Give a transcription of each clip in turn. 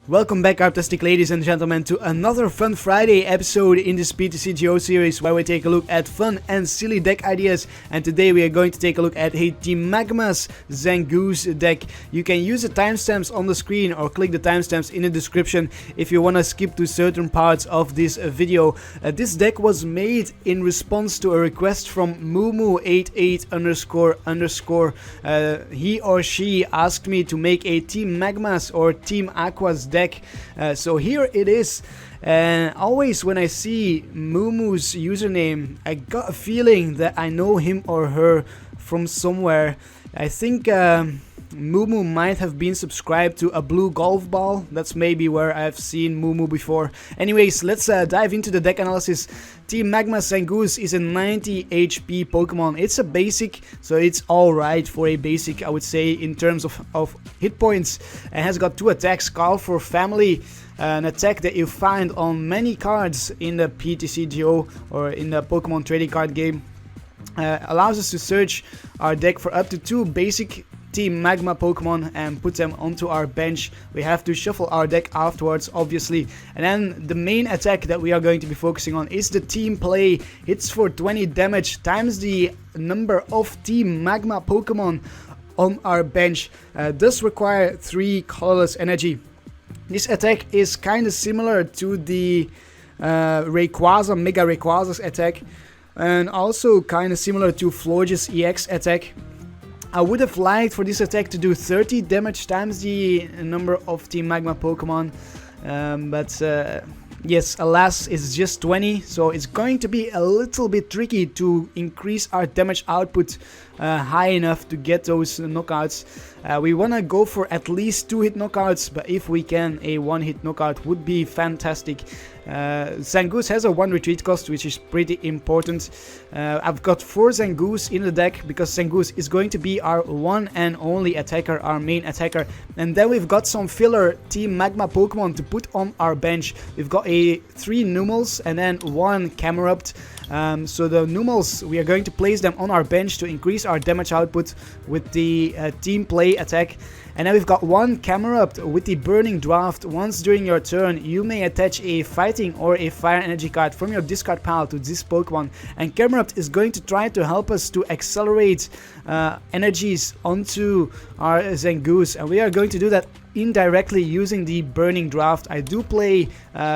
Welcome back, artistic ladies and gentlemen, to another Fun Friday episode in this PTCGO series where we take a look at fun and silly deck ideas. And today we are going to take a look at a Team Magma's Zangoose deck. You can use the timestamps on the screen or click the timestamps in the description if you want to skip to certain parts of this video. This deck was made in response to a request from Mumu88__. He or she asked me to make a Team Magma's or Team Aqua's deck. So here it is. And always when I see Mumu's username, I got a feeling that I know him or her from somewhere. I think Mumu might have been subscribed to a blue golf ball. That's maybe where I've seen Mumu before. Anyways, let's dive into the deck analysis. Team Magma Zangoose is a 90 HP Pokemon. It's a basic, so it's alright for a basic, I would say, in terms of hit points. It has got 2 attacks, Call for Family, an attack that you find on many cards in the PTCGO or in the Pokemon trading card game. Allows us to search our deck for up to 2 basic Team Magma Pokemon and put them onto our bench. We have to shuffle our deck afterwards, obviously. And then the main attack that we are going to be focusing on is the team play. Hits for 20 damage times the number of Team Magma Pokemon on our bench. Does require 3 colorless energy. This attack is kind of similar to the Rayquaza, Mega Rayquaza's attack, and also kind of similar to Florge's EX attack. I would have liked for this attack to do 30 damage times the number of Team Magma Pokemon, but yes, alas, it's just 20, so it's going to be a little bit tricky to increase our damage output high enough to get those knockouts. We want to go for at least 2-hit knockouts, but if we can, a 1-hit knockout would be fantastic. Zangoose has a 1 retreat cost, which is pretty important. I've got 4 Zangoose in the deck because Zangoose is going to be our one and only attacker, our main attacker. And then we've got some filler Team Magma Pokemon to put on our bench. We've got 3 Numels and then 1 Camerupt. So the Numels, we are going to place them on our bench to increase our damage output with the team play attack. And then we've got 1 Camerupt with the Burning Draft. Once during your turn, you may attach a fighting or a fire energy card from your discard pile to this Pokemon. And Camerupt is going to try to help us to accelerate energies onto our Zangoose. And we are going to do that indirectly using the Burning Draft. I do play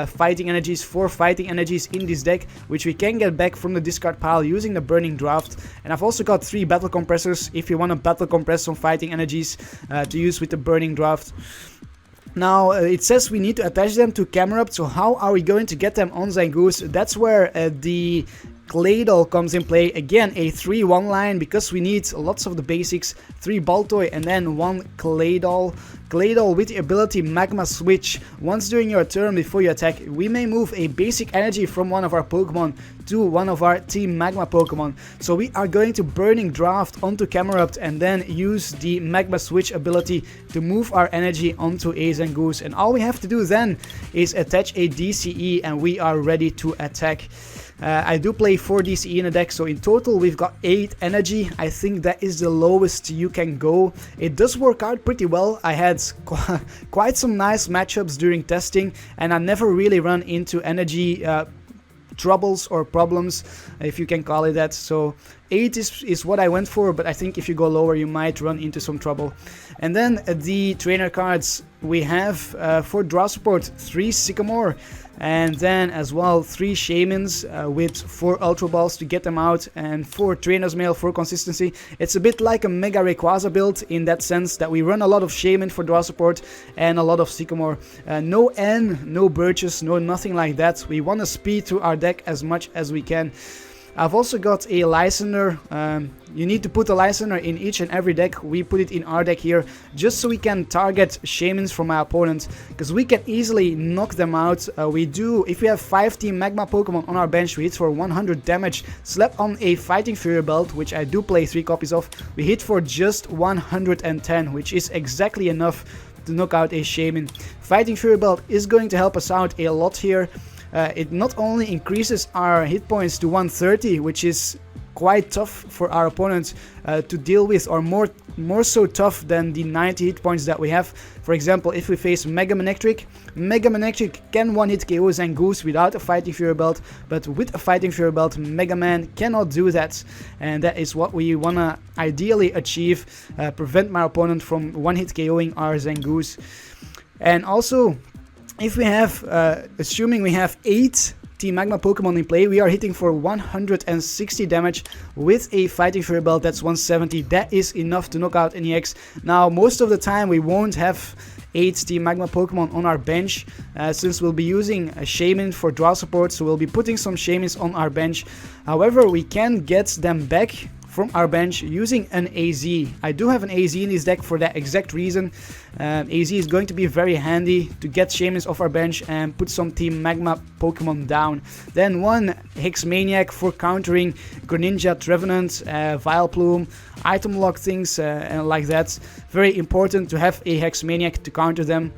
fighting energies, 4 fighting energies in this deck, which we can get back from the discard pile using the Burning Draft. And I've also got 3 battle compressors if you want to battle compress some fighting energies to use with the Burning Draft. Now, it says we need to attach them to Camerupt, so how are we going to get them on Zangoose? That's where the Claydol comes in play. Again, a 3-1 line because we need lots of the basics. 3 Baltoy and then 1 Claydol. Claydol with the ability Magma Switch. Once during your turn before you attack, we may move a basic energy from one of our Pokemon to one of our Team Magma Pokemon. So we are going to Burning Draft onto Camerupt and then use the Magma Switch ability to move our energy onto a Zangoose. And all we have to do then is attach a DCE and we are ready to attack. I do play 4 DCE in a deck, so in total we've got 8 energy. I think that is the lowest you can go. It does work out pretty well. I had quite some nice matchups during testing, and I never really run into energy troubles or problems, if you can call it that. So 8 is what I went for, but I think if you go lower you might run into some trouble. And then the trainer cards we have for draw support 3 Sycamore, and then as well 3 Shaymins with 4 Ultra Balls to get them out, and 4 Trainer's Mail for consistency. It's a bit like a Mega Rayquaza build in that sense that we run a lot of Shaymin for draw support and a lot of Sycamore. No N, no Birches, no nothing like that. We want to speed through our deck as much as we can. I've also got a Lysandre. You need to put a Lysandre in each and every deck. We put it in our deck here just so we can target Shaymins from my opponent, because we can easily knock them out. We do, if we have 5 Team Magma Pokemon on our bench, we hit for 100 damage. Slap on a Fighting Fury belt, which I do play 3 copies of. We hit for just 110, which is exactly enough to knock out a Shaymin. Fighting Fury belt is going to help us out a lot here. It not only increases our hit points to 130, which is quite tough for our opponents to deal with, or more so tough than the 90 hit points that we have. For example, if we face Mega Manectric can one-hit KO Zangoose without a Fighting Fury Belt, but with a Fighting Fury Belt, Mega Man cannot do that, and that is what we wanna ideally achieve, prevent my opponent from one-hit KOing our Zangoose. And also, if we have, assuming we have 8 Team Magma Pokemon in play, we are hitting for 160 damage with a Fighting Fury Belt that's 170. That is enough to knock out an EX. Now, most of the time we won't have 8 Team Magma Pokemon on our bench, since we'll be using a Shaymin for draw support, so we'll be putting some Shaymins on our bench. However, we can get them back from our bench using an AZ. I do have an AZ in this deck for that exact reason. AZ is going to be very handy to get Shaymins off our bench and put some Team Magma Pokemon down. Then one Hex Maniac for countering Greninja, Trevenant, Vileplume, item lock things and like that. Very important to have a Hex Maniac to counter them.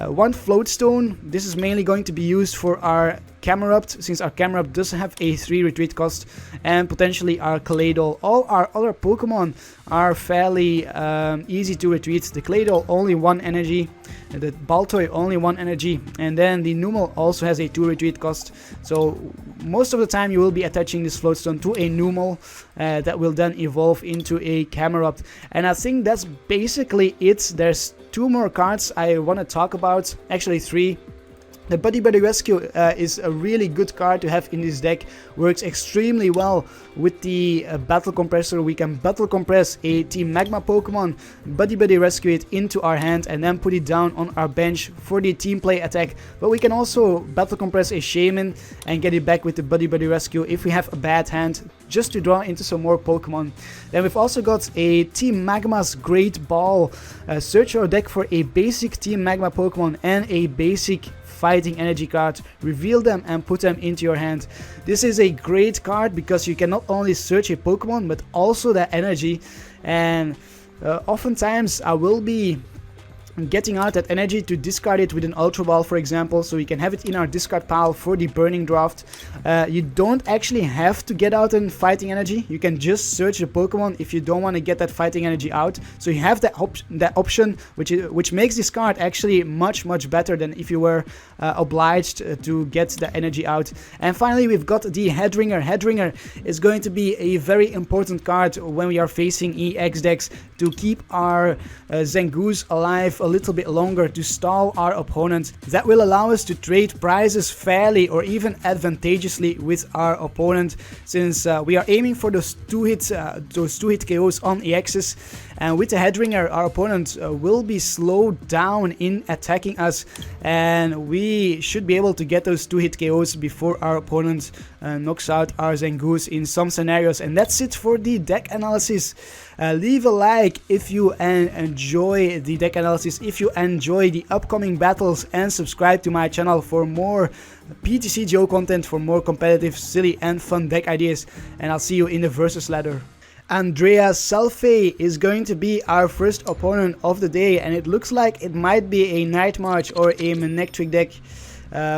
One Float Stone. This is mainly going to be used for our Camerupt, since our Camerupt does have a 3 retreat cost, and potentially our Claydol. All our other Pokemon are fairly easy to retreat. The Claydol only 1 energy, the Baltoy only 1 energy, and then the Numel also has a 2 retreat cost. So most of the time you will be attaching this Float Stone to a Numel that will then evolve into a Camerupt. And I think that's basically it. There's 2 more cards I want to talk about, actually 3. The Buddy-Buddy Rescue is a really good card to have in this deck. Works extremely well with the Battle Compressor. We can Battle Compress a Team Magma Pokemon, Buddy-Buddy Rescue it into our hand, and then put it down on our bench for the team play attack. But we can also Battle Compress a Shaymin and get it back with the Buddy-Buddy Rescue if we have a bad hand, just to draw into some more Pokemon. Then we've also got a Team Magma's Great Ball. Search your deck for a basic Team Magma Pokemon and a basic Fighting Energy card, reveal them and put them into your hand. This is a great card because you can not only search a Pokemon but also their energy, and oftentimes I will be getting out that energy to discard it with an Ultra Ball, for example, so we can have it in our discard pile for the burning draft. You don't actually have to get out in fighting energy. You can just search the Pokemon if you don't want to get that fighting energy out. So you have that option, which makes this card actually much better than if you were obliged to get the energy out. And finally, we've got the Headringer. Headringer is going to be a very important card when we are facing EX decks to keep our Zangoose alive a little bit longer, to stall our opponent. That will allow us to trade prizes fairly or even advantageously with our opponent, since we are aiming for those two hit KOs on EXs. And with the Headringer, our opponent will be slowed down in attacking us, and we should be able to get those 2-hit KOs before our opponent knocks out our Zangoose in some scenarios. And that's it for the deck analysis. Leave a like if you enjoy the deck analysis, if you enjoy the upcoming battles, and subscribe to my channel for more PTCGO content, for more competitive, silly and fun deck ideas. And I'll see you in the versus ladder. Andrea Selfie is going to be our first opponent of the day, and it looks like it might be a Night March or a Manectric deck.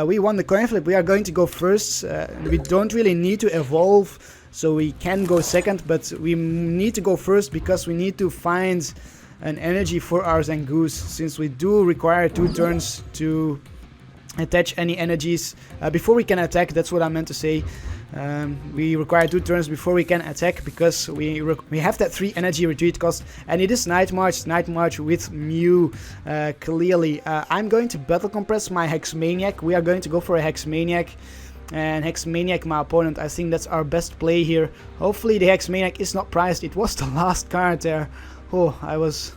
We won the coin flip. We are going to go first. We don't really need to evolve, so we can go second, but we need to go first because we need to find an energy for our Zangoose, since we do require 2 turns to attach any energies before we can attack. That's what I meant to say. We require 2 turns before we can attack because we have that 3 energy retreat cost, and it is Night March with Mew. Clearly, I'm going to Battle Compress my Hex Maniac. We are going to go for a Hex Maniac, and Hex Maniac my opponent. I think that's our best play here. Hopefully the Hex Maniac is not prized. It was the last card there. Oh, I was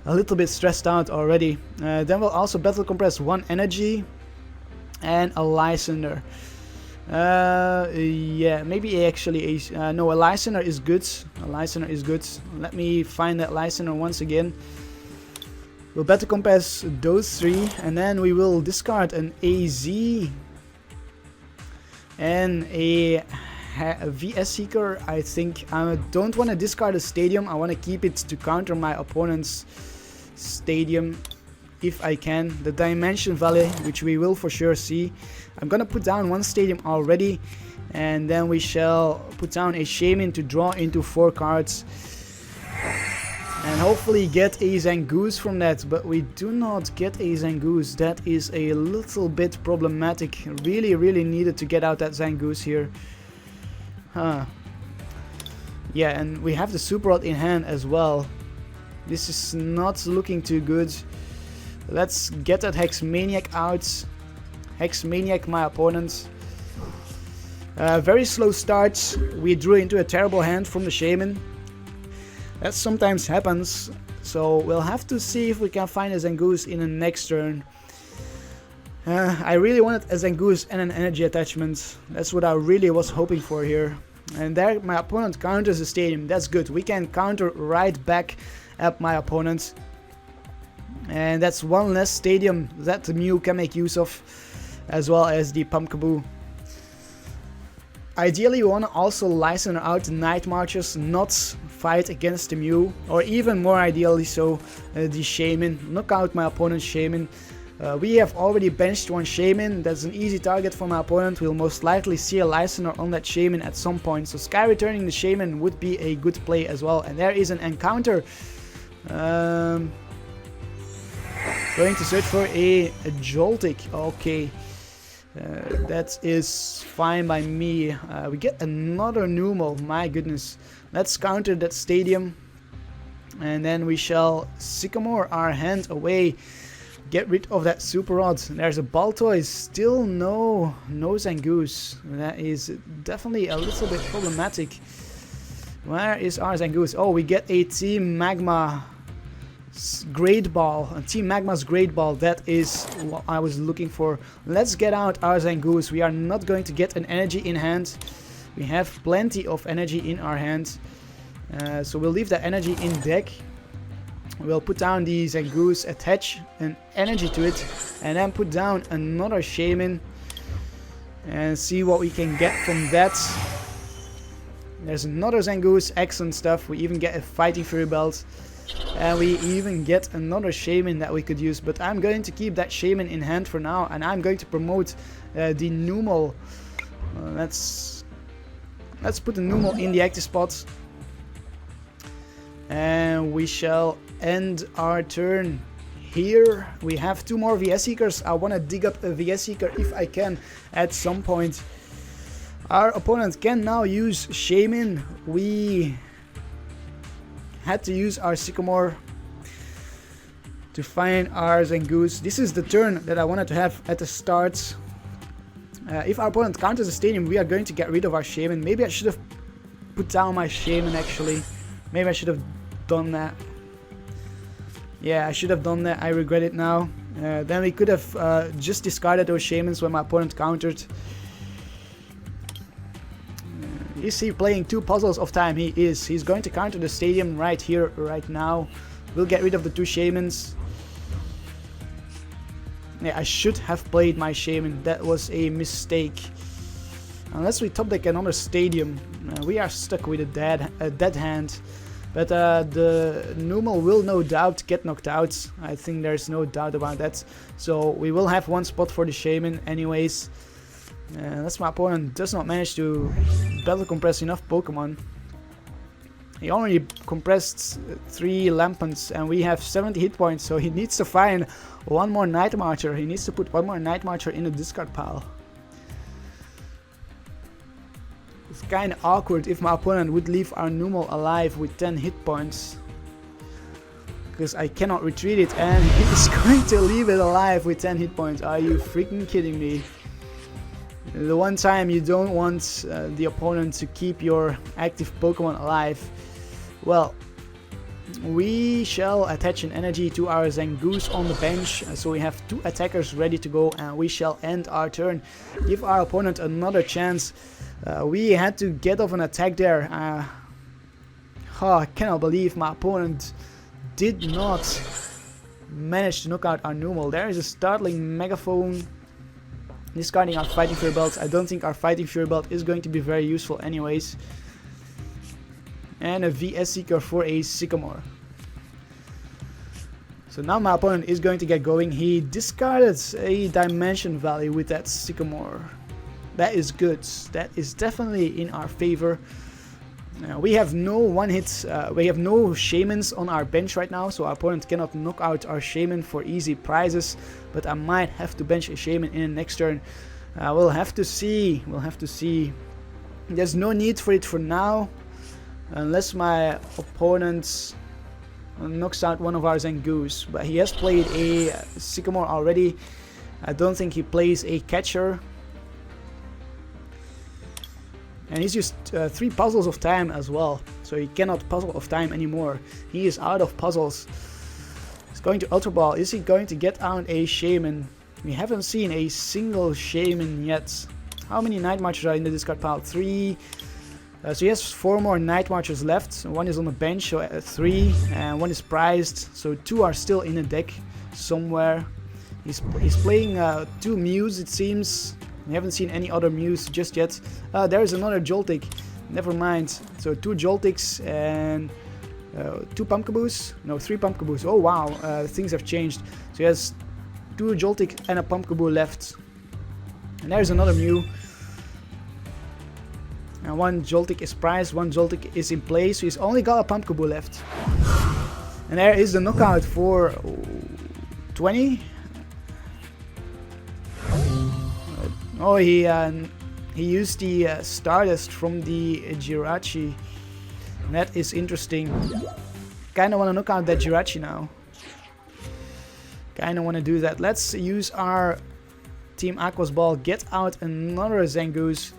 a little bit stressed out already. Then we'll also Battle Compress 1 energy and a Lysandre. Yeah, maybe actually no, a Lysandre is good. A Lysandre is good. Let me find that Lysandre once again. We'll Battle Compress those 3, and then we will discard an AZ and a VS Seeker. I think I don't want to discard a Stadium. I want to keep it to counter my opponent's Stadium if I can. The Dimension Valley, which we will for sure see. I'm gonna put down 1 Stadium already, And then we shall put down a Shaymin to draw into 4 cards. And hopefully get a Zangoose from that, but we do not get a Zangoose. That is a little bit problematic. Really needed to get out that Zangoose here. Yeah, and we have the Super Rod in hand as well. This is not looking too good. Let's get that Hex Maniac out. Hex Maniac, my opponent. Very slow starts. We drew into a terrible hand from the Shaymin. That sometimes happens, so we'll have to see if we can find a Zangoose in the next turn. I really wanted a Zangoose and an energy attachment. That's what I really was hoping for here. And there my opponent counters the stadium. That's good. We can counter right back at my opponent. And that's one less stadium that the Mew can make use of, as well as the Pumpkaboo. Ideally, you want to also Lysandre out the Night Marchers, not fight against the Mew, or even more ideally so, the Shaymin. Knock out my opponent's Shaymin. We have already benched one Shaymin. That's an easy target for my opponent. We'll most likely see a Lysandre on that Shaymin at some point, so Sky returning the Shaymin would be a good play as well. And there is an encounter. Going to search for a Joltik. Okay. That is fine by me. We get another Numel, my goodness. Let's counter that stadium. And then we shall Sycamore our hand away. Get rid of that Super Rod. There's a Baltoy, still no Zangoose. That is definitely a little bit problematic. Where is our Zangoose? Oh, we get a Team Magma Great Ball, Team Magma's Great Ball. That is what I was looking for. Let's get out our Zangoose. We are not going to get an energy in hand. We have plenty of energy in our hand, so we'll leave that energy in deck. We'll put down the Zangoose, attach an energy to it, and then put down another Shaymin and see what we can get from that. There's another Zangoose, excellent stuff. We even get a Fighting Fury Belt. And we even get another Shaymin that we could use, but I'm going to keep that Shaymin in hand for now, and I'm going to promote the Numel. Let's put the Numel in the active spot, and we shall end our turn here. We have 2 more VS Seekers. I want to dig up a VS Seeker if I can at some point. Our opponent can now use Shaymin. We had to use our Sycamore to find our Zangoose. This is the turn that I wanted to have at the start. If our opponent counters the stadium, we are going to get rid of our Shaymin. Maybe I should have put down my Shaymin actually. Maybe I should have done that. Yeah, I should have done that. I regret it now. Then we could have just discarded those Shaymins when my opponent countered. Is he playing 2 puzzles of time? He is. He's going to counter the stadium right here, right now. We'll get rid of the 2 Shaymins. Yeah, I should have played my Shaymin. That was a mistake. Unless we top deck another stadium, we are stuck with a dead hand. But the Numel will no doubt get knocked out. I think there's no doubt about that. So we will have 1 spot for the Shaymin anyways. Unless my opponent does not manage to battle compress enough Pokemon. He already compressed 3 Lampants and we have 70 hit points, so he needs to find 1 more Night Marcher. He needs to put 1 more Night Marcher in the discard pile. It's kinda awkward if my opponent would leave our Numel alive with 10 hit points. Because I cannot retreat it and he's going to leave it alive with 10 hit points. Are you freaking kidding me? The one time you don't want the opponent to keep your active Pokemon alive. Well, we shall attach an energy to our Zangoose on the bench, so we have 2 attackers ready to go, and we shall end our turn. Give our opponent another chance. We had to get off an attack there. I cannot believe my opponent did not manage to knock out our Numel. There is a startling Megaphone. Discarding our Fighting Fury Belt. I don't think our Fighting Fury Belt is going to be very useful anyways. And a VS Seeker for a Sycamore. So now my opponent is going to get going. He discarded a Dimension Valley with that Sycamore. That is good. That is definitely in our favor. We have no one-hits, we have no Shaymins on our bench right now, so our opponent cannot knock out our Shaymin for easy prizes. But I might have to bench a Shaymin in the next turn. We'll have to see. We'll have to see. There's no need for it for now, unless my opponent knocks out one of our Zangoose. But he has played a Sycamore already. I don't think he plays a catcher. And he's used 3 puzzles of time as well, so he cannot puzzle of time anymore. He is out of puzzles. He's going to Ultra Ball. Is he going to get out a Shaymin? We haven't seen a single Shaymin yet. How many Night Marchers are in the discard pile? 3. So he has 4 more Night Marchers left. 1 is on the bench, so 3, and 1 is prized. So 2 are still in the deck somewhere. He's playing 2 Mews, it seems. We haven't seen any other Mews just yet. There is another Joltik. Never mind. So 2 Joltiks and 2 Pumpkaboos. No, 3 Pumpkaboos. Oh wow, things have changed. So he has 2 Joltik and a Pumpkaboo left. And there's another Mew. And 1 Joltik is prized, 1 Joltik is in play. So he's only got a Pumpkaboo left. And there is the knockout for 20. Oh, he used the Stardust from the Jirachi. That is interesting. Kinda wanna knock out that Jirachi now. Kinda wanna do that. Let's use our Team Aqua's Ball. Get out another Zangoose.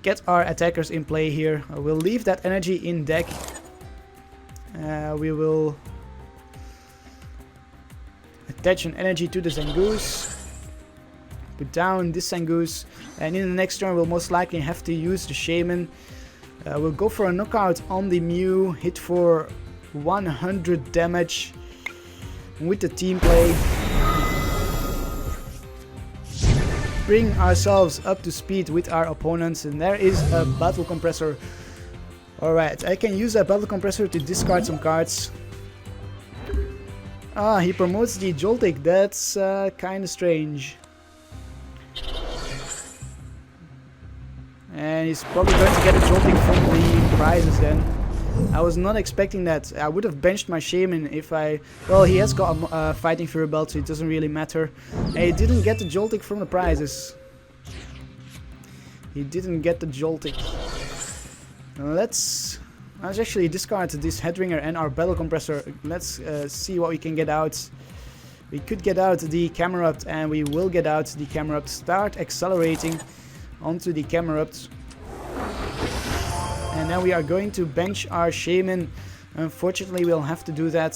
Get our attackers in play here. We'll leave that energy in deck. We will attach an energy to the Zangoose. Put down this Zangoose, and in the next turn we'll most likely have to use the Shaymin. We'll go for a knockout on the Mew, hit for 100 damage with the team play. Bring ourselves up to speed with our opponents, and there is a Battle Compressor. Alright, I can use that Battle Compressor to discard some cards. Ah, he promotes the Joltik, that's kinda strange. And he's probably going to get a Joltik from the prizes then. I was not expecting that. I would have benched my Shaymin if I... Well, he has got a Fighting Fury belt, so it doesn't really matter. And he didn't get the Joltik from the prizes. He didn't get the Joltik. Let's actually discard this Headringer and our Battle Compressor. Let's see what we can get out. We could get out the Camerupt, and we will get out the Camerupt. Start accelerating onto the Camerupt. And then we are going to bench our Shaymin. Unfortunately, we'll have to do that.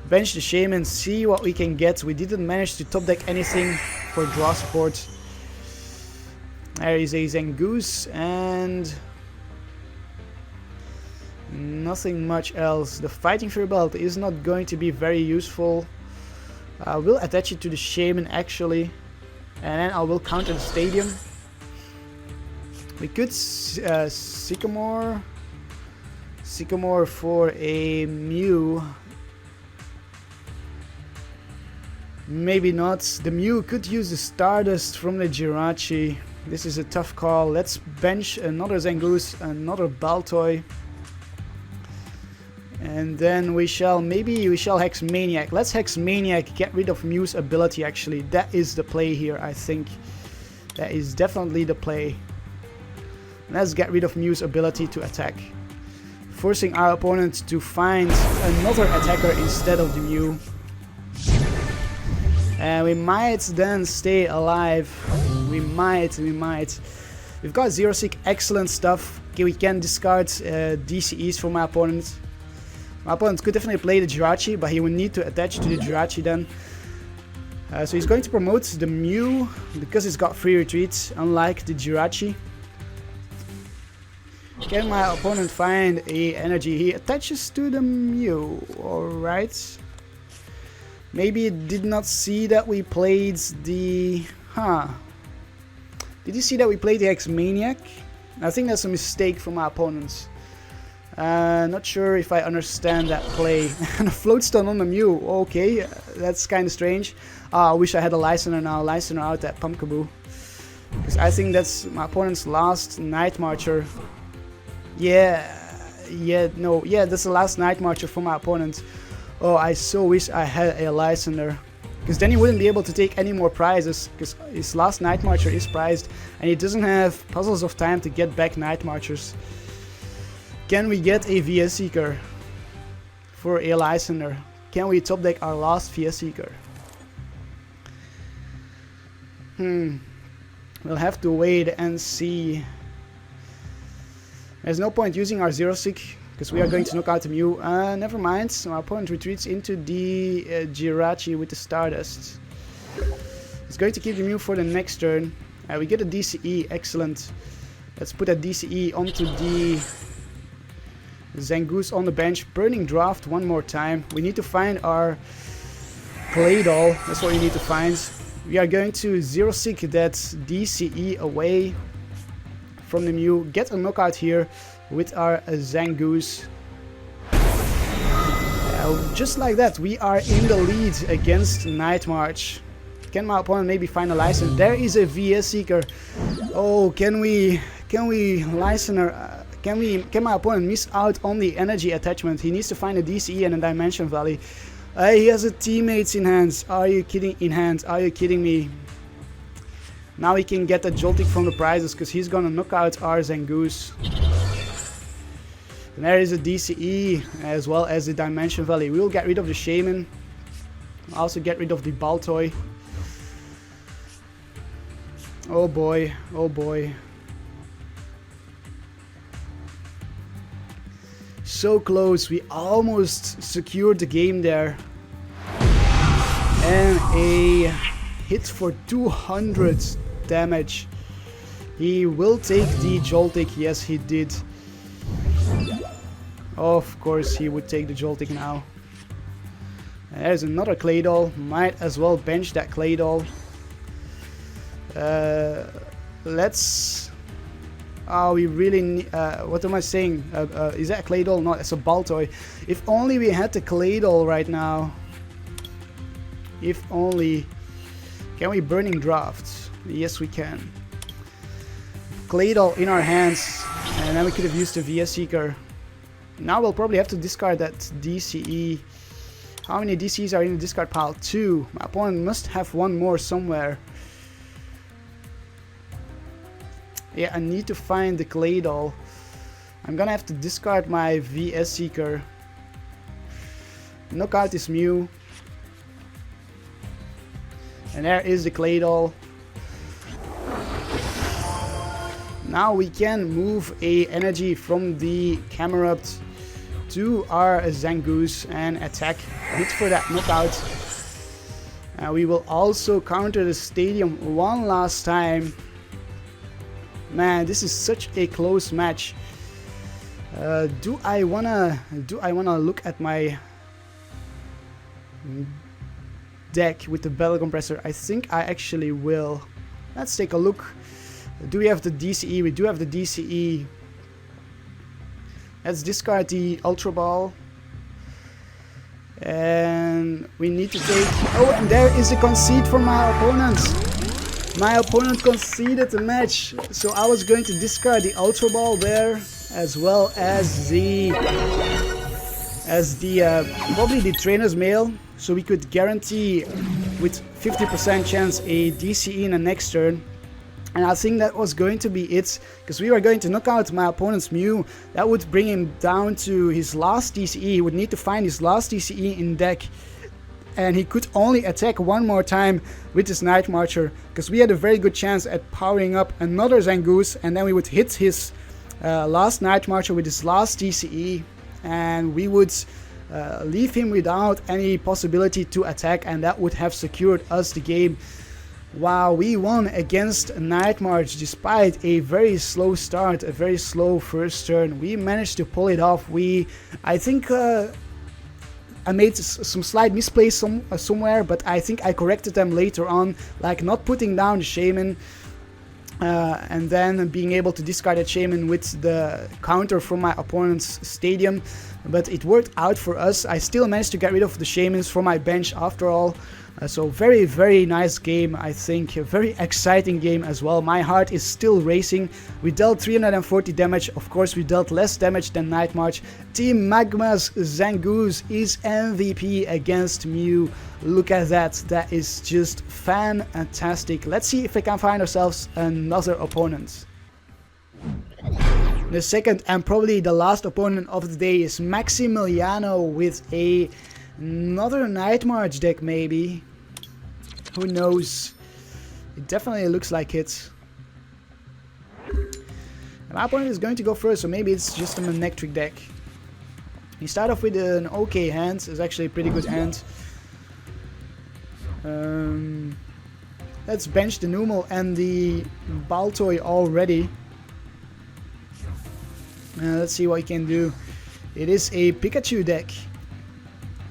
Bench the Shaymin, see what we can get. We didn't manage to top deck anything for draw support. There is a Zangoose and nothing much else. The Fighting Fury belt is not going to be very useful. I will attach it to the Shaymin actually, and then I will counter the Stadium. We could Sycamore for a Mew. Maybe not. The Mew could use the Stardust from the Jirachi. This is a tough call. Let's bench another Zangoose, another Baltoy. And then we shall Hex Maniac. Let's Hex Maniac, get rid of Mew's ability actually. That is the play here, I think. That is definitely the play. Let's get rid of Mew's ability to attack, forcing our opponent to find another attacker instead of the Mew. And we might then stay alive. We might. We've got Xerosic, excellent stuff. Okay, we can discard DCEs for my opponent. My opponent could definitely play the Jirachi, but he would need to attach to the Jirachi then. So he's going to promote the Mew because it's got free retreats, unlike the Jirachi. Can my opponent find a energy? He attaches to the Mew. Alright. Maybe it did not see that we played the... Did you see that we played the Hex Maniac? I think that's a mistake from my opponents. Not sure if I understand that play. And a Float Stone on the Mew. Okay, That's kind of strange. I wish I had a Lysandre now. Lysandre out that Pumpkaboo. Because I think that's my opponent's last Night Marcher. Yeah, that's the last Night Marcher for my opponent. Oh, I so wish I had a Lysandre. Because then he wouldn't be able to take any more prizes. Because his last Night Marcher is prized. And he doesn't have Puzzles of Time to get back Night Marchers. Can we get a VS Seeker for a Lysandre? Can we top deck our last VS Seeker? We'll have to wait and see. There's no point using our Xerosic because we are going to knock out the Mew. Never mind. So our opponent retreats into the Jirachi with the Stardust. He's going to keep the Mew for the next turn. We get a DCE. Excellent. Let's put a DCE onto the Zangoose on the bench. Burning Draft one more time. We need to find our Claydol. That's what we need to find. We are going to Xerosic that DCE away from the Mew. Get a knockout here with our Zangoose. Just like that, we are in the lead against Night March. Can my opponent maybe find a Lysandre? There is a VS Seeker. Oh, can Lysandre? Can my opponent miss out on the energy attachment? He needs to find a DCE and a Dimension Valley. He has a teammates in hands. Are you kidding? Are you kidding me? Now he can get a Joltik from the prizes because he's gonna knock out our Zangoose. And there is a DCE as well as the Dimension Valley. We will get rid of the Shaymin. Also get rid of the Baltoy. Oh boy, oh boy. So close, we almost secured the game there. And a hit for 200 damage. He will take the Joltik, yes he did. Of course he would take the Joltik now. There's another Claydol, might as well bench that Claydol. Let's... Oh, we really need... what am I saying? Is that a Claydol? No, it's a Baltoy. If only we had the Claydol right now. If only... Can we Burning Draft? Yes, we can. Claydol in our hands. And then we could have used the VS Seeker. Now we'll probably have to discard that DCE. How many DCEs are in the discard pile? 2. My opponent must have one more somewhere. Yeah, I need to find the Claydol. I'm gonna have to discard my VS Seeker. Knock out this Mew. And there is the Claydol. Now we can move a energy from the Camerupt to our Zangoose and attack. Hit for that knockout. We will also counter the stadium one last time. Man, this is such a close match. Do I wanna look at my deck with the Battle Compressor? I think I actually will. Let's take a look. Do we have the DCE? We do have the DCE. Let's discard the Ultra Ball. And we need to take... Oh, and there is a concede from my opponent. My opponent conceded the match. So I was going to discard the Ultra Ball there, as well as the probably the Trainer's Mail. So we could guarantee with 50% chance a DCE in the next turn. And I think that was going to be it, because we were going to knock out my opponent's Mew. That would bring him down to his last DCE. He would need to find his last DCE in deck. And he could only attack one more time with his Night Marcher, because we had a very good chance at powering up another Zangoose, and then we would hit his last Night Marcher with his last DCE, and we would leave him without any possibility to attack, and that would have secured us the game. Wow, we won against Night March despite a very slow start, a very slow first turn. We managed to pull it off. I think I made some slight misplays somewhere, but I think I corrected them later on, like not putting down the Shaymin. and then being able to discard a Shaymin with the counter from my opponent's stadium. But it worked out for us. I still managed to get rid of the Shaymins from my bench after all. So very, very nice game, I think. A very exciting game as well. My heart is still racing. We dealt 340 damage. Of course, we dealt less damage than Night March. Team Magma's Zangoose is MVP against Mew. Look at that. That is just fantastic. Let's see if we can find ourselves another opponent. The second and probably the last opponent of the day is Maximiliano with another Night March deck maybe. Who knows? It definitely looks like it. My opponent is going to go first, so maybe it's just a Manectric deck. He started off with an okay hand. It's actually a pretty good hand. Let's bench the Numel and the Baltoy already. Let's see what he can do. It is a Pikachu deck.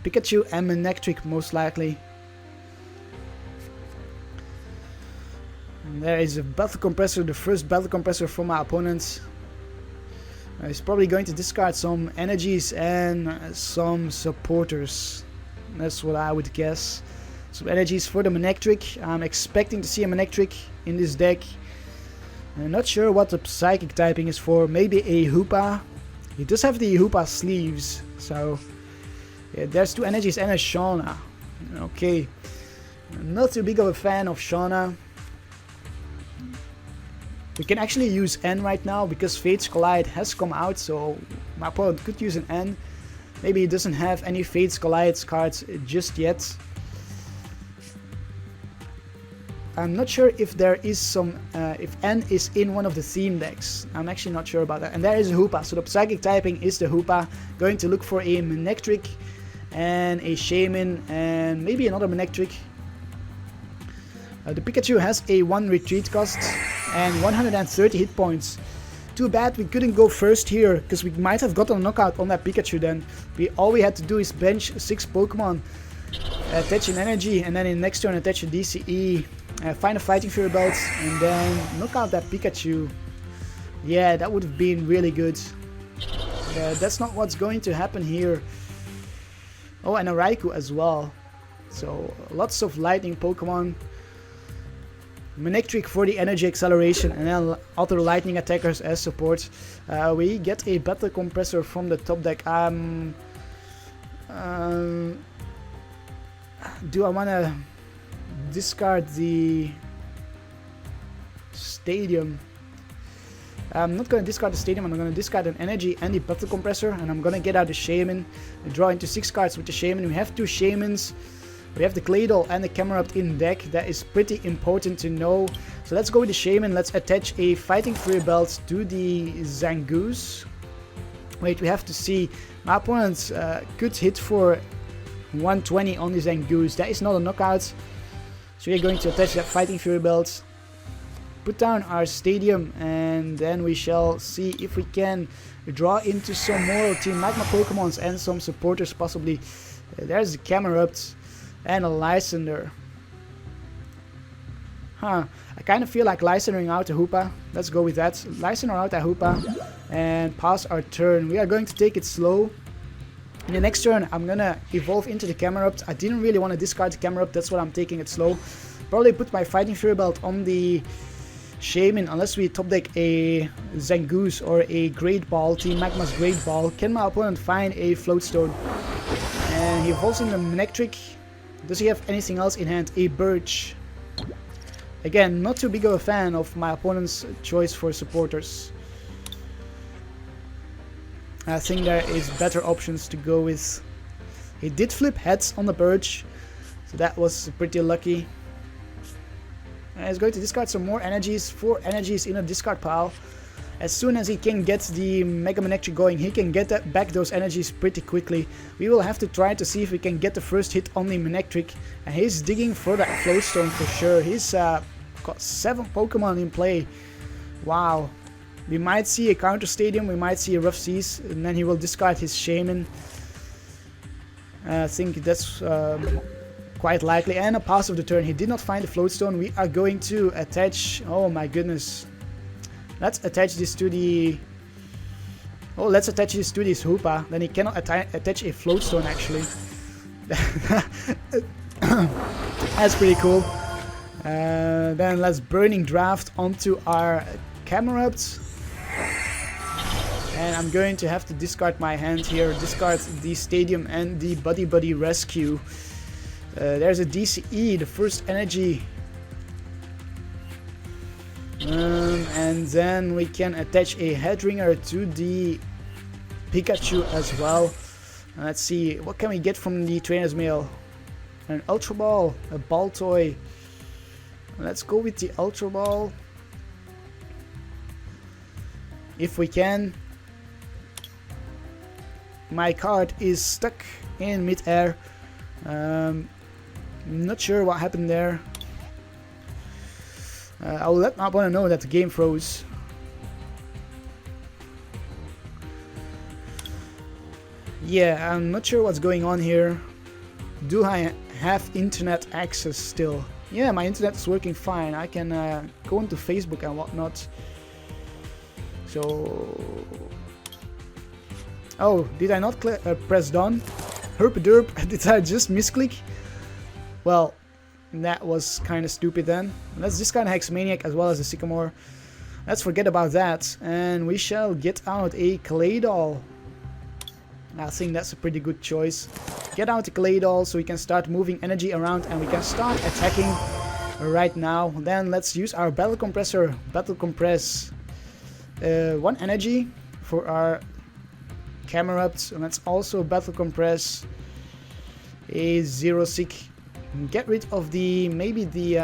Pikachu and Manectric most likely. And there is a Battle Compressor, the first Battle Compressor for my opponent. He's probably going to discard some energies and some supporters. That's what I would guess. Some energies for the Manectric. I'm expecting to see a Manectric in this deck. I'm not sure what the Psychic typing is for. Maybe a Hoopa. He does have the Hoopa sleeves. So yeah, there's two energies and a Shauna. Okay. Not too big of a fan of Shauna. We can actually use N right now because Fates Collide has come out. So my opponent could use an N. Maybe he doesn't have any Fates Collide cards just yet. I'm not sure if there is some, if N is in one of the theme decks. I'm actually not sure about that. And there is a Hoopa. So the Psychic typing is the Hoopa. Going to look for a Manectric and a Shaymin and maybe another Manectric. The Pikachu has a 1 retreat cost and 130 hit points. Too bad we couldn't go first here, because we might have gotten a knockout on that Pikachu then. All we had to do is bench 6 Pokemon, attach an energy, and then in next turn attach a DCE. Find a Fighting Fury Belt and then knock out that Pikachu. Yeah, that would have been really good. That's not what's going to happen here. Oh, and a Raikou as well. So lots of lightning Pokemon. Manectric for the energy acceleration and then other lightning attackers as support. We get a Battle Compressor from the top deck. Do I want to discard the stadium? I'm not going to discard the stadium. I'm going to discard an energy and the Battle Compressor, and I'm going to get out the Shaymin. Draw into 6 cards with the Shaymin. We have 2 Shaymins. We have the Claydol and the Camerupt in deck. That is pretty important to know. So let's go with the Shaymin. Let's attach a Fighting Fury Belt to the Zangoose. Wait, we have to see. My opponent could hit for 120 on the Zangoose. That is not a knockout. So we're going to attach that Fighting Fury Belt. Put down our stadium, and then we shall see if we can draw into some more Team Magma Pokemons and some supporters possibly. There's the Camerupt and a Lysandre. I kind of feel like Lysandring out a Hoopa. Let's go with that. Lysandre out a Hoopa and pass our turn. We are going to take it slow. In the next turn, I'm gonna evolve into the Camerupt. I didn't really want to discard the Camerupt, that's why I'm taking it slow. Probably put my Fighting Fury Belt on the Shaymin, unless we top deck a Zangoose or a Great Ball, Team Magma's Great Ball. Can my opponent find a Float Stone? And he evolves in the Manectric. Does he have anything else in hand? A Birch. Again, not too big of a fan of my opponent's choice for supporters. I think there is better options to go with. He did flip heads on the Birch, so that was pretty lucky. And he's going to discard some more energies, 4 energies in a discard pile. As soon as he can get the Mega Manectric going, he can get back those energies pretty quickly. We will have to try to see if we can get the first hit on the Manectric. And he's digging for that Float Stone for sure. He's got 7 Pokemon in play. Wow. We might see a counter stadium, we might see a Rough Seas, and then he will discard his Shaymin. I think that's quite likely, and a pass of the turn. He did not find the Float Stone. We are going to attach, oh my goodness. Let's attach this to the, oh, let's attach this to this Hoopa. Then he cannot attach a Float Stone actually. That's pretty cool. Then let's Burning Draft onto our Camerupt. And I'm going to have to discard my hand here, discard the Stadium and the Buddy-Buddy Rescue. There's a DCE, the first energy. And then we can attach a Headringer to the Pikachu as well. Let's see, what can we get from the Trainer's Mail? An Ultra Ball, a Baltoy. Let's go with the Ultra Ball. If we can. My card is stuck in mid-air. Not sure what happened there. I'll let my opponent know that the game froze. Yeah, I'm not sure what's going on here. Do I have internet access still? Yeah, my internet is working fine. I can go into Facebook and whatnot. So... Oh, did I not press done? Herp-a-derp, did I just misclick? Well, that was kind of stupid then. Let's discard Hex Maniac as well as the Sycamore. Let's forget about that. And we shall get out a Claydol. I think that's a pretty good choice. Get out the Claydol so we can start moving energy around and we can start attacking right now. Then let's use our Battle Compressor. Battle Compress 1 energy for our Camerupt. And let's also Battle Compress a Xerosic. Get rid of the, maybe the,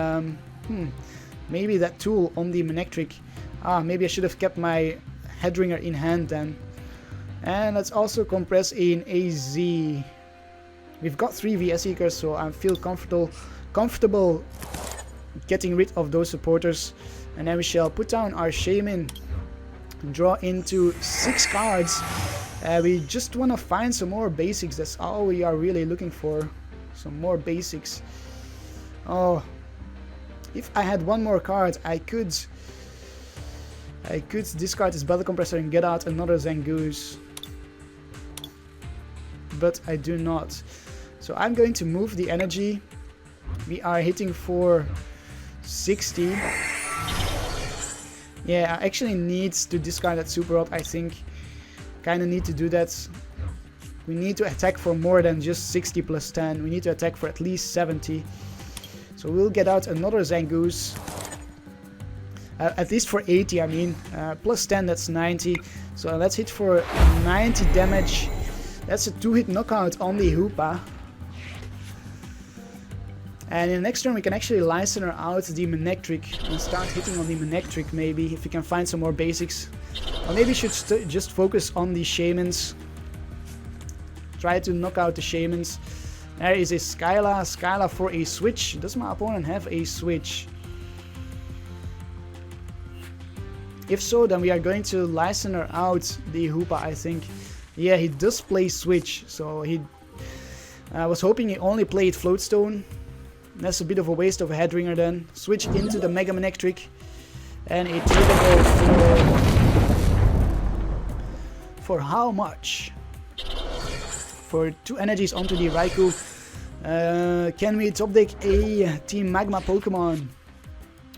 maybe that tool on the Manectric. Ah, maybe I should have kept my Headringer in hand then. And let's also compress in AZ. We've got 3 VS Seekers, so I feel comfortable getting rid of those supporters. And then we shall put down our Shaymin, draw into 6 cards. We just want to find some more basics. That's all we are really looking for. Some more basics. Oh, if I had one more card, I could discard this Battle Compressor and get out another Zangoose. But I do not. So I'm going to move the energy. We are hitting for 60. Yeah, I actually need to discard that Super Rod, I think. Kinda need to do that. We need to attack for more than just 60 plus 10. We need to attack for at least 70. So we'll get out another Zangoose. At least for 80, I mean. Plus 10, that's 90. So let's hit for 90 damage. That's a 2-hit knockout on the Hoopa. And in the next turn we can actually Lysandre out the Manectric and start hitting on the Manectric maybe, if we can find some more basics. Or maybe we should just focus on the Shaymins. Try to knock out the Shaymins. There is a Skyla for a Switch. Does my opponent have a Switch? If so, then we are going to Lysandre out the Hoopa, I think. Yeah, he does play Switch, so I was hoping he only played Float Stone. That's a bit of a waste of a Headringer then. Switch into the Mega Manectric. And a TCGO for how much? For 2 energies onto the Raikou. Can we top deck a Team Magma Pokemon?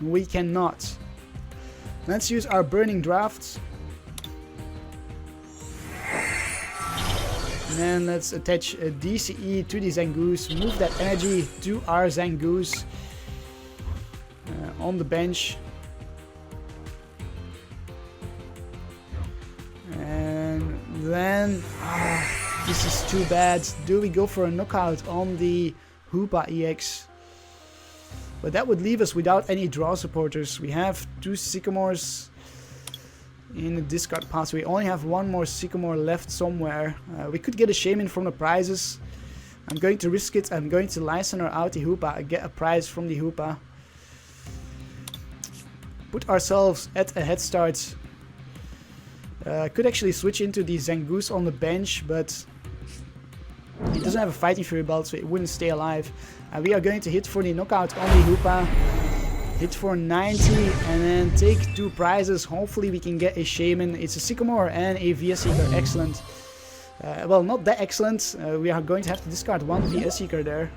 We cannot. Let's use our Burning Drafts. And then let's attach a DCE to the Zangoose. Move that energy to our Zangoose on the bench. And then... this is too bad. Do we go for a knockout on the Hoopa EX? But that would leave us without any draw supporters. We have 2 Sycamores in the discard pass. We only have 1 more Sycamore left somewhere. We could get a Shaymin from the prizes. I'm going to risk it. I'm going to Lysandre out the Hoopa. I get a prize from the Hoopa. Put ourselves at a head start. Could actually switch into the Zangoose on the bench, but It doesn't have a fighting fury belt, so it wouldn't stay alive. We are going to hit for the knockout on the Hoopa. Hit for 90 and then take 2 prizes. Hopefully we can get a Shaymin. It's a Sycamore and a VS Seeker. Excellent. Well, not that excellent. We are going to have to discard 1 VS Seeker there.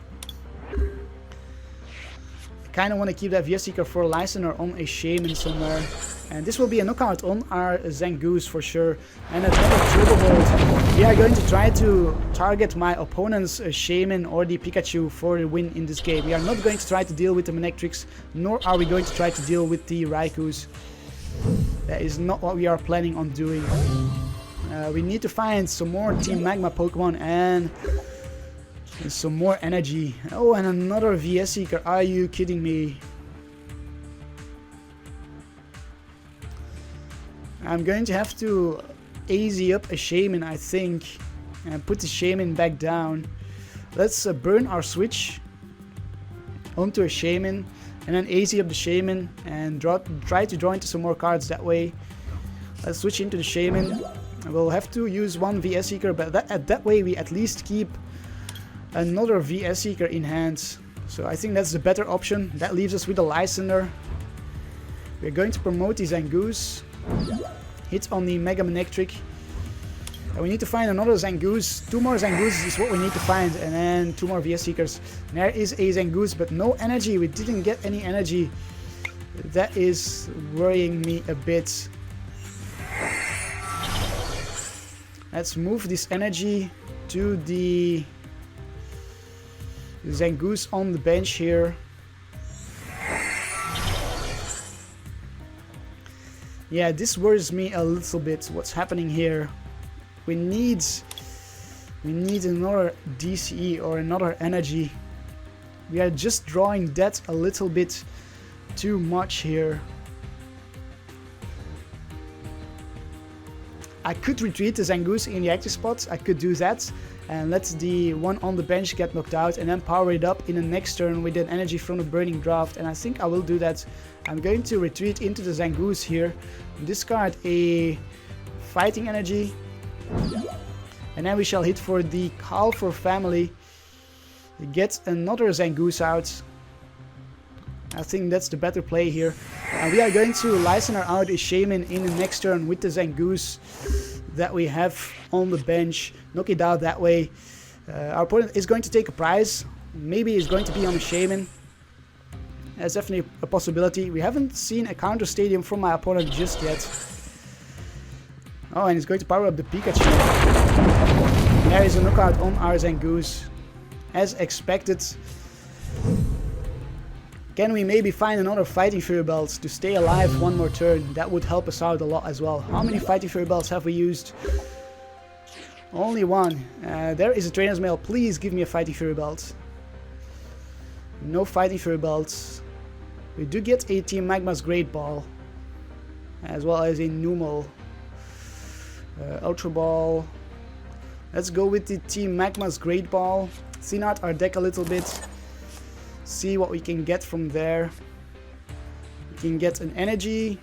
Kind of want to keep that VS Seeker for Lysandre on a Shaymin somewhere. And this will be a knockout on our Zangoose for sure. And another Turbo Volt. We are going to try to target my opponent's Shaymin or the Pikachu for the win in this game. We are not going to try to deal with the Manectrics, nor are we going to try to deal with the Raikus. That is not what we are planning on doing. We need to find some more Team Magma Pokemon and some more energy. Oh, and another VS Seeker. Are you kidding me? I'm going to have to AZ up a Shaymin, I think, and put the Shaymin back down. Let's burn our Switch onto a Shaymin, and then AZ up the Shaymin and try to draw into some more cards that way. Let's switch into the Shaymin. We'll have to use 1 VS Seeker, but that way we at least keep another VS Seeker in hand. So I think that's the better option. That leaves us with a Lysandre. We're going to promote the Zangoose. Hit on the Mega Manectric. And we need to find another Zangoose. 2 more Zangooses is what we need to find. And then 2 more VS Seekers. And there is a Zangoose, but no energy. We didn't get any energy. That is worrying me a bit. Let's move this energy to the Zangoose on the bench here. Yeah, this worries me a little bit. What's happening here? We need another DCE or another energy. We are just drawing that a little bit too much here. I could retreat the Zangoose in the active spot. I could do that and let the one on the bench get knocked out and then power it up in the next turn with an energy from the Burning Draft, and I think I will do that. I'm going to retreat into the Zangoose here, discard a fighting energy, and then we shall hit for the Calfor family, get another Zangoose out. I think that's the better play here. And we are going to Lysandre out a Shaymin in the next turn with the Zangoose that we have on the bench. Knock it out that way. Our opponent is going to take a prize. Maybe it's going to be on a Shaymin. That's definitely a possibility. We haven't seen a counter stadium from my opponent just yet. Oh, and he's going to power up the Pikachu. And there is a knockout on our Zangoose. As expected. Can we maybe find another Fighting Fury Belt to stay alive one more turn? That would help us out a lot as well. How many Fighting Fury Belts have we used? Only 1. There is a Trainer's Mail. Please give me a Fighting Fury Belt. No Fighting Fury Belts. We do get a Team Magma's Great Ball. As well as a Numel. Ultra Ball. Let's go with the Team Magma's Great Ball. Thin out our deck a little bit. See what we can get from there. We can get an energy.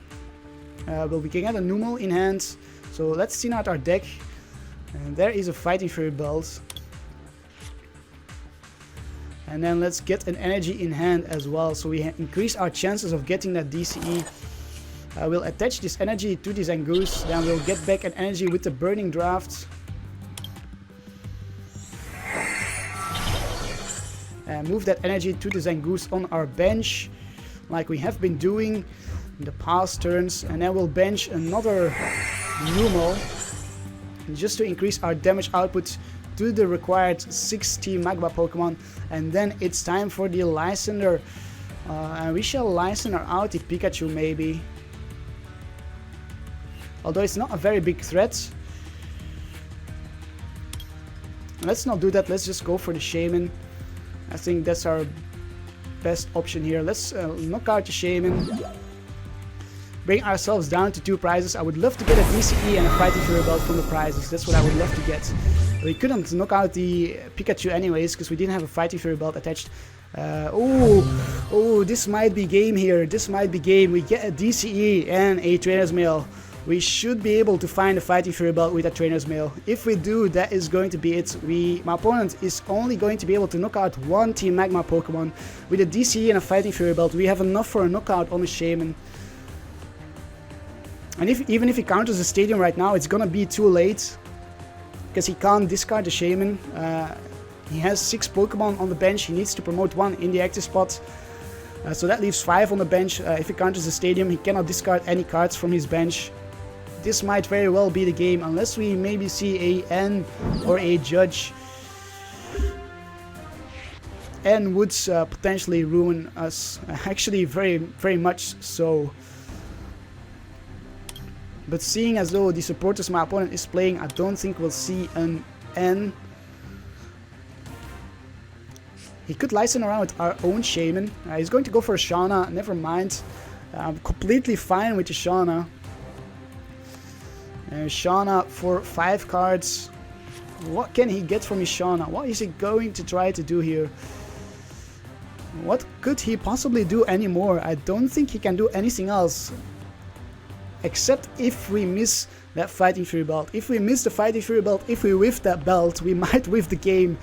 Well, we can get a Numel in hand. So let's thin out our deck. And there is a Fighting Fury Belt. And then let's get an energy in hand as well. So we increase our chances of getting that DCE. We'll attach this energy to the Zangoose. Then we'll get back an energy with the Burning Draft. And move that energy to the Zangoose on our bench, like we have been doing in the past turns. And then we'll bench another Numel, just to increase our damage output to the required 6 Team Magma Pokemon. And then it's time for the Lysandre. And we shall Lysandre out the Pikachu maybe. Although it's not a very big threat. Let's not do that, let's just go for the Shaymin. I think that's our best option here. Let's knock out the Shaymin. Bring ourselves down to 2 prizes. I would love to get a DCE and a Fighting Fury Belt from the prizes. That's what I would love to get. We couldn't knock out the Pikachu anyways because we didn't have a Fighting Fury Belt attached. Oh, this might be game here. This might be game. We get a DCE and a Trainer's Mail. we should be able to find a Fighting Fury Belt with a Trainer's Mail. If we do, that is going to be it. My opponent is only going to be able to knock out one Team Magma Pokemon. With a DCE and a Fighting Fury Belt, we have enough for a knockout on a Shaymin. And even if he counters the stadium right now, it's gonna be too late. Because he can't discard the Shaymin. He has 6 Pokemon on the bench. He needs to promote 1 in the active spot. So that leaves 5 on the bench. If he counters the stadium, he cannot discard any cards from his bench. This might very well be the game, unless we maybe see a N or a Judge. N would potentially ruin us, actually very much so. But seeing as though the supporters my opponent is playing, I don't think we'll see an N. He could Lysandre around with our own Shaymin. He's going to go for a Shauna, never mind. I'm completely fine with the Shauna. Shauna for 5 cards. What can he get from his Shauna? What is he going to try to do here? What could he possibly do anymore? I don't think he can do anything else. Except if we miss that Fighting Fury Belt. If we miss the Fighting Fury Belt, if we whiff that belt, we might whiff the game.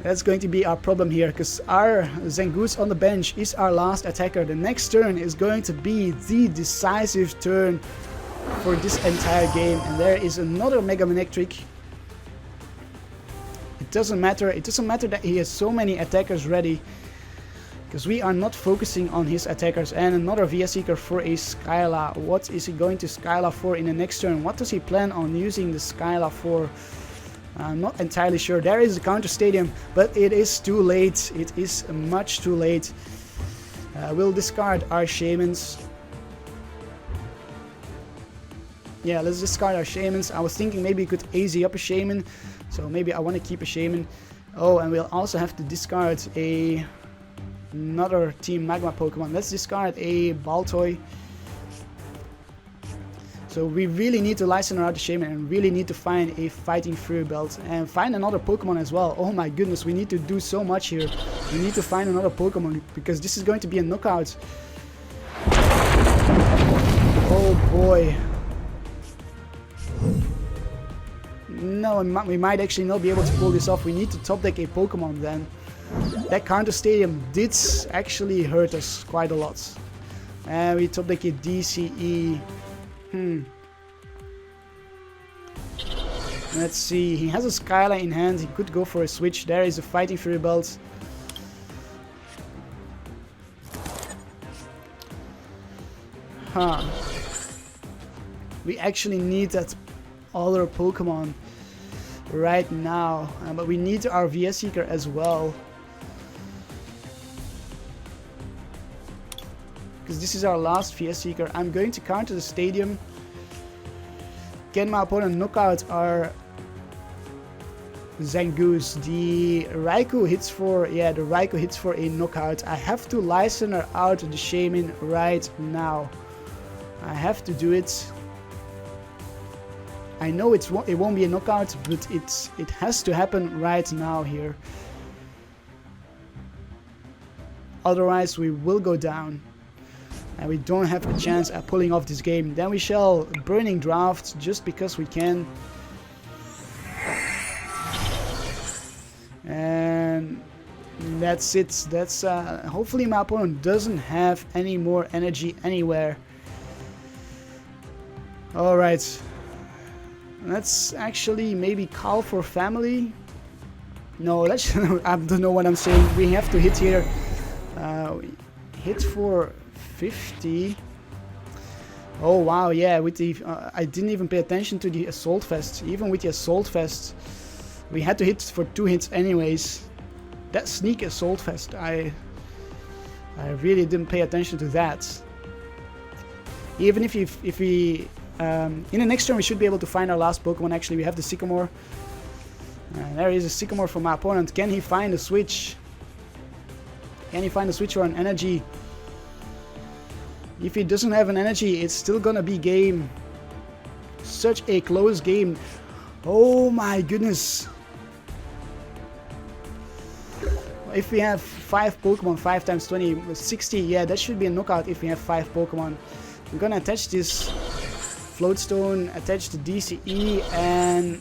That's going to be our problem here, because our Zangoose on the bench is our last attacker. The next turn is going to be the decisive turn for this entire game, and there is another Mega Manectric. It doesn't matter that he has so many attackers ready, because we are not focusing on his attackers. And another VS Seeker for a Skyla. What is he going to Skyla for in the next turn? What does he plan on using the Skyla for? I'm not entirely sure. There is a counter stadium, but it is too late. It is much too late. We'll discard our Shaymins. Yeah, let's discard our Shaymins. I was thinking maybe we could AZ up a Shaymin, so maybe I want to keep a Shaymin. Oh, and we'll also have to discard another Team Magma Pokemon. Let's discard a Baltoy. So we really need to Lysandre out the Shaymin and really need to find a Fighting Fury Belt and find another Pokemon as well. Oh my goodness, we need to do so much here. We need to find another Pokemon because this is going to be a knockout. Oh boy. No, we might actually not be able to pull this off. We need to top deck a Pokemon then. That counter stadium did actually hurt us quite a lot. And we top deck a DCE. Let's see, he has a Skyla in hand, he could go for a switch. There is a Fighting Fury Belt. We actually need that other Pokemon right now, but we need our VS Seeker as well. Because this is our last VS Seeker. I'm going to counter the stadium. Can my opponent knock out our Zangoose? The Raikou hits for, yeah, the Raikou hits for a knockout. I have to Lysandre out the Shaymin right now. I have to do it. I know it won't be a knockout, but it has to happen right now here. Otherwise we will go down. And we don't have a chance at pulling off this game. Then we shall Burning Draft just because we can. And that's it. That's hopefully my opponent doesn't have any more energy anywhere. Alright. Let's actually maybe call for family. No, let's I don't know what I'm saying. We have to hit here. Hit for 50. Oh wow, yeah, with the I didn't even pay attention to the Assault Vest. Even with the Assault Vest, we had to hit for 2 hits anyways. That sneak Assault Vest, I really didn't pay attention to that. Even if we in the next turn we should be able to find our last Pokemon. Actually, we have the Sycamore. There is a Sycamore for my opponent. Can he find a switch? Can he find a switch or an energy? If he doesn't have an energy, it's still gonna be game. Such a close game. Oh my goodness. If we have 5 Pokemon, 5 times 20, 60, yeah, that should be a knockout if we have 5 Pokemon. I'm gonna attach this Float Stone, attach the DCE, and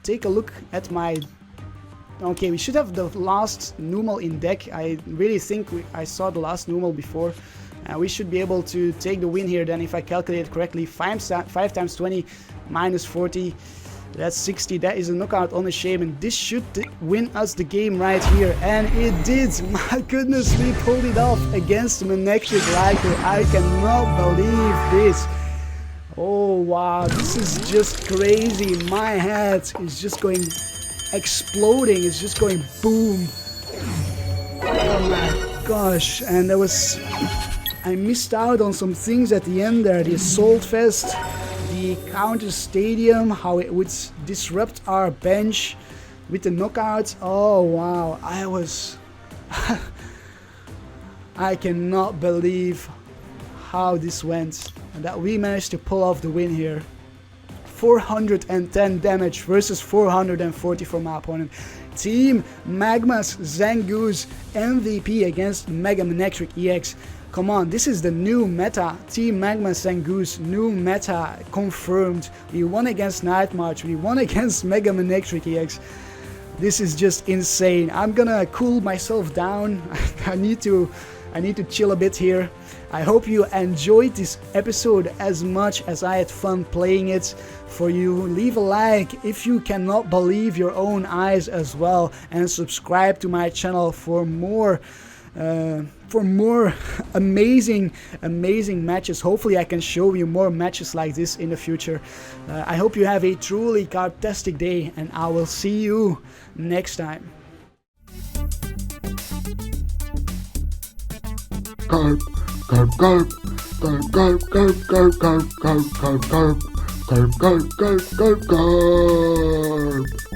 take a look at my... Okay, we should have the last Numel in deck. I really think I saw the last Numel before. We should be able to take the win here then, if I calculate it correctly. 5 times 20 minus 40. That's 60. That is a knockout on a Shaymin. This should win us the game right here. And it did. My goodness, we pulled it off against Manectric Riker. I cannot believe this. Oh wow, this is just crazy. My head is just going exploding. It's just going boom. Oh my gosh. And I missed out on some things at the end there. The Assault Vest, the Counter Stadium, how it would disrupt our bench with the knockouts. Oh wow, I cannot believe how this went and that we managed to pull off the win here. 410 damage versus 440 from my opponent. Team Magma's Zangoose MVP against Mega Manectric EX. Come on, this is the new meta. Team Magma Zangoose, new meta confirmed. We won against Night March, we won against Mega Manectric EX. This is just insane. I'm gonna cool myself down. I need to chill a bit here. I hope you enjoyed this episode as much as I had fun playing it for you. Leave a like if you cannot believe your own eyes as well, and subscribe to my channel for more amazing matches. Hopefully I can show you more matches like this in the future. I hope you have a truly Karptastic day, and I will see you next time. Karp, Karp, Karp, Karp, Karp, Karp, Karp, Karp, Karp, Karp, Karp, Karp, Karp, Karp, Karp, Karp.